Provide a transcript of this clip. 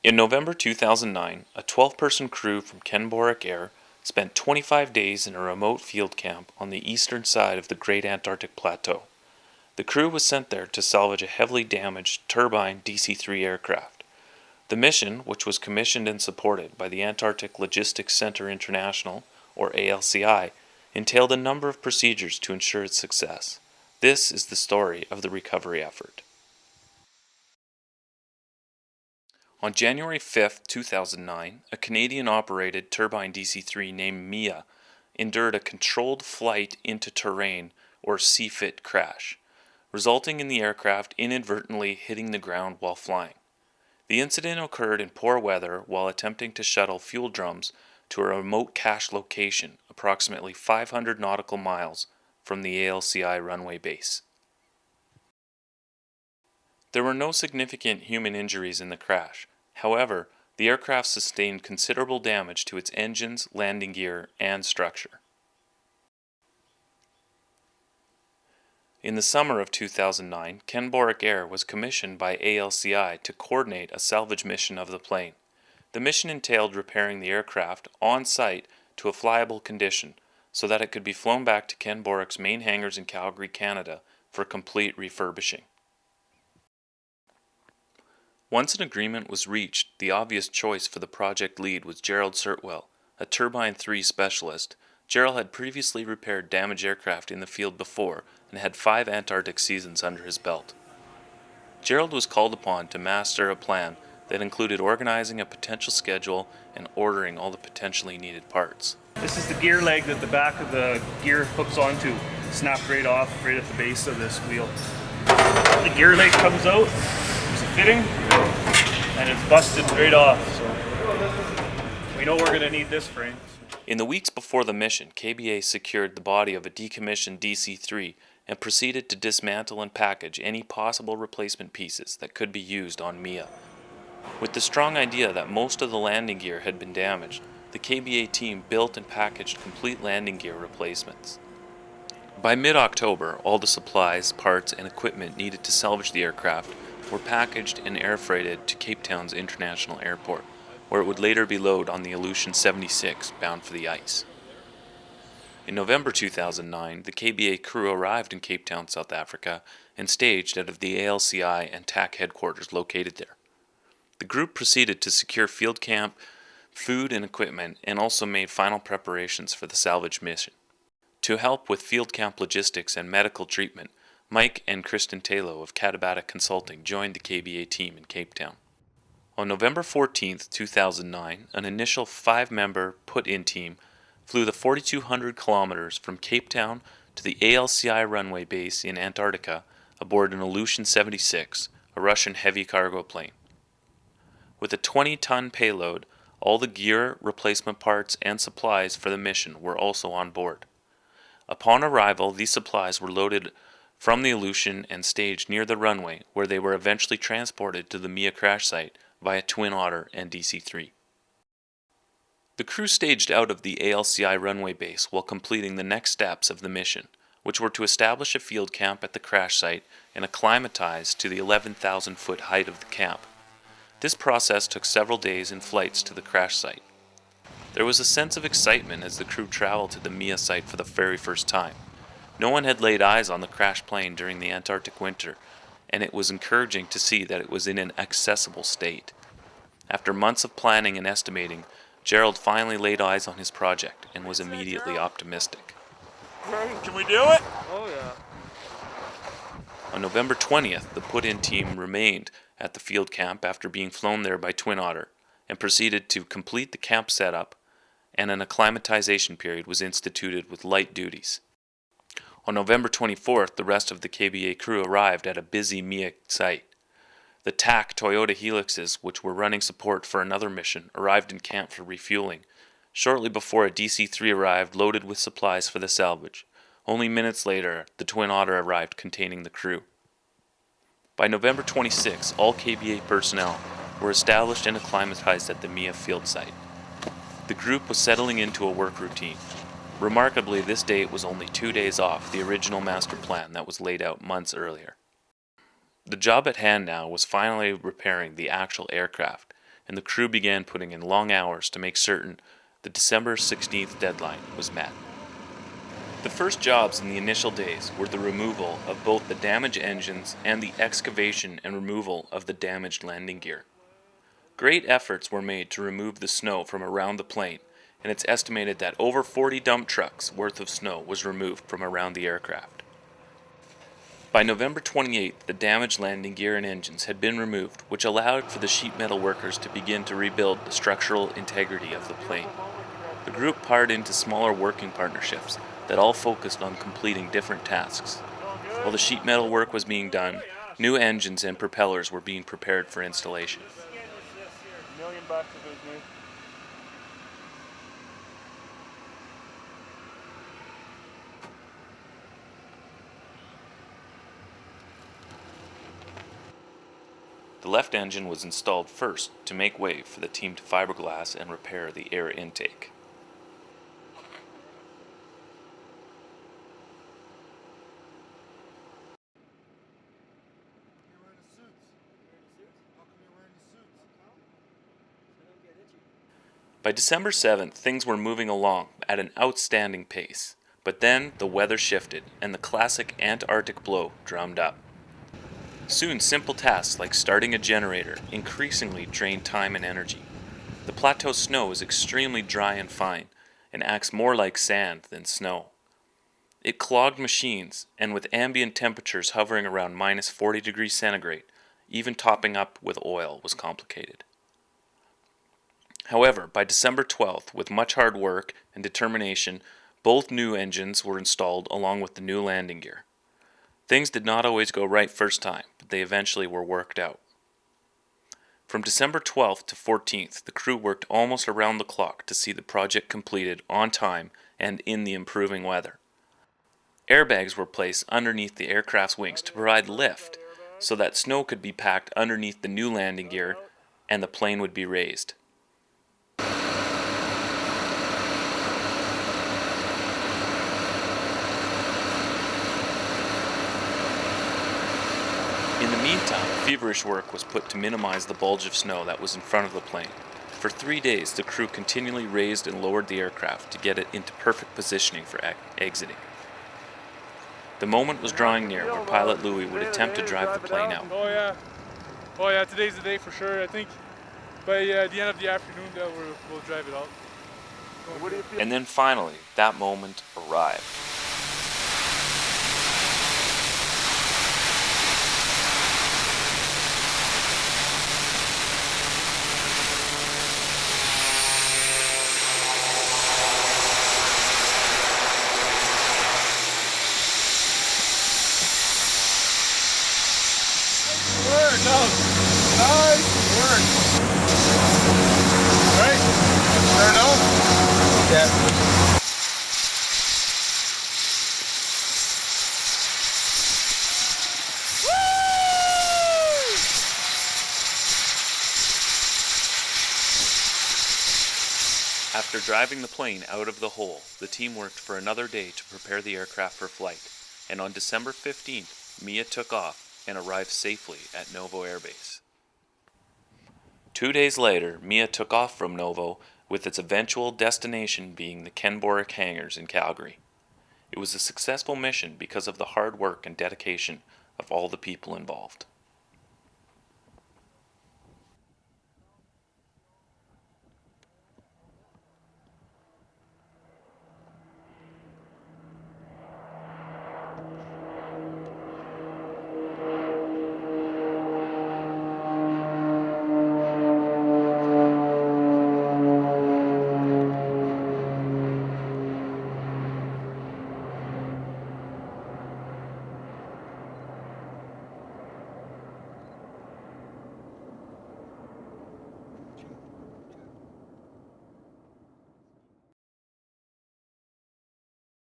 In November 2009, a 12-person crew from Kenn Borek Air spent 25 days in a remote field camp on the eastern side of the Great Antarctic Plateau. The crew was sent there to salvage a heavily damaged turbine DC-3 aircraft. The mission, which was commissioned and supported by the Antarctic Logistics Center International, or ALCI, entailed a number of procedures to ensure its success. This is the story of the recovery effort. On January 5, 2009, a Canadian-operated turbine DC-3 named Mia endured a controlled flight into terrain, or CFIT crash, resulting in the aircraft inadvertently hitting the ground while flying. The incident occurred in poor weather while attempting to shuttle fuel drums to a remote cache location approximately 500 nautical miles from the ALCI runway base. There were no significant human injuries in the crash. However, the aircraft sustained considerable damage to its engines, landing gear, and structure. In the summer of 2009, Kenn Borek Air was commissioned by ALCI to coordinate a salvage mission of the plane. The mission entailed repairing the aircraft on site to a flyable condition so that it could be flown back to Kenn Borek's main hangars in Calgary, Canada for complete refurbishing. Once an agreement was reached, the obvious choice for the project lead was Gerald Sirtwell, a Turbine 3 specialist. Gerald had previously repaired damaged aircraft in the field before and had 5 Antarctic seasons under his belt. Gerald was called upon to master a plan that included organizing a potential schedule and ordering all the potentially needed parts. This is the gear leg that the back of the gear hooks onto. Snapped right off, right at the base of this wheel. The gear leg comes out, there's a fitting, and it's busted right off. So we know we're going to need this frame. In the weeks before the mission, KBA secured the body of a decommissioned DC-3 and proceeded to dismantle and package any possible replacement pieces that could be used on Mia. With the strong idea that most of the landing gear had been damaged, the KBA team built and packaged complete landing gear replacements. By mid-October, all the supplies, parts, and equipment needed to salvage the aircraft were packaged and air freighted to Cape Town's International Airport, where it would later be loaded on the Aleutian 76 bound for the ice. In November 2009, the KBA crew arrived in Cape Town, South Africa, and staged out of the ALCI and TAC headquarters located there. The group proceeded to secure field camp, food and equipment, and also made final preparations for the salvage mission. To help with field camp logistics and medical treatment, Mike and Kristen Talo of Katabatic Consulting joined the KBA team in Cape Town. On November 14, 2009, an initial 5-member put-in team flew the 4,200 kilometers from Cape Town to the ALCI runway base in Antarctica aboard an Aleutian 76, a Russian heavy cargo plane. With a 20-ton payload, all the gear, replacement parts, and supplies for the mission were also on board. Upon arrival, these supplies were loaded from the Aleutian and staged near the runway, where they were eventually transported to the Mia crash site via Twin Otter and DC-3. The crew staged out of the ALCI runway base while completing the next steps of the mission, which were to establish a field camp at the crash site and acclimatize to the 11,000-foot height of the camp. This process took several days in flights to the crash site. There was a sense of excitement as the crew traveled to the Mia site for the very first time. No one had laid eyes on the crashed plane during the Antarctic winter, and it was encouraging to see that it was in an accessible state. After months of planning and estimating, Gerald finally laid eyes on his project and was immediately optimistic. Can we do it? Oh yeah. On November 20th, the put-in team remained at the field camp after being flown there by Twin Otter and proceeded to complete the camp setup, and an acclimatization period was instituted with light duties. On November 24th, the rest of the KBA crew arrived at a busy Mia site. The TAC Toyota Helixes, which were running support for another mission, arrived in camp for refueling, shortly before a DC-3 arrived loaded with supplies for the salvage. Only minutes later, the Twin Otter arrived containing the crew. By November 26, all KBA personnel were established and acclimatized at the Mia field site. The group was settling into a work routine. Remarkably, this date was only 2 days off the original master plan that was laid out months earlier. The job at hand now was finally repairing the actual aircraft, and the crew began putting in long hours to make certain the December 16th deadline was met. The first jobs in the initial days were the removal of both the damaged engines and the excavation and removal of the damaged landing gear. Great efforts were made to remove the snow from around the plane, and it's estimated that over 40 dump trucks worth of snow was removed from around the aircraft. By November 28th, the damaged landing gear and engines had been removed, which allowed for the sheet metal workers to begin to rebuild the structural integrity of the plane. The group parted into smaller working partnerships that all focused on completing different tasks. While the sheet metal work was being done, new engines and propellers were being prepared for installation. $1 million if it was new. The left engine was installed first to make way for the team to fiberglass and repair the air intake. By December 7th, things were moving along at an outstanding pace, but then the weather shifted and the classic Antarctic blow drummed up. Soon, simple tasks like starting a generator increasingly drained time and energy. The plateau snow is extremely dry and fine and acts more like sand than snow. It clogged machines, and with ambient temperatures hovering around minus 40 degrees centigrade, even topping up with oil was complicated. However, by December 12th, with much hard work and determination, both new engines were installed along with the new landing gear. Things did not always go right first time, but they eventually were worked out. From December 12th to 14th, the crew worked almost around the clock to see the project completed on time and in the improving weather. Airbags were placed underneath the aircraft's wings to provide lift, so that snow could be packed underneath the new landing gear and the plane would be raised. In the meantime, feverish work was put to minimize the bulge of snow that was in front of the plane. For 3 days, the crew continually raised and lowered the aircraft to get it into perfect positioning for exiting. The moment was drawing near where pilot Louis would attempt to drive the plane out. Oh yeah, today's the day for sure. I think by the end of the afternoon we'll drive it out. And then finally, that moment arrived. Nice work. Right? Start out? Yeah. After driving the plane out of the hole, the team worked for another day to prepare the aircraft for flight, and on December 15th, Mia took off and arrived safely at Novo Air Base. 2 days later, Mia took off from Novo, with its eventual destination being the Kenn Borek hangars in Calgary. It was a successful mission because of the hard work and dedication of all the people involved.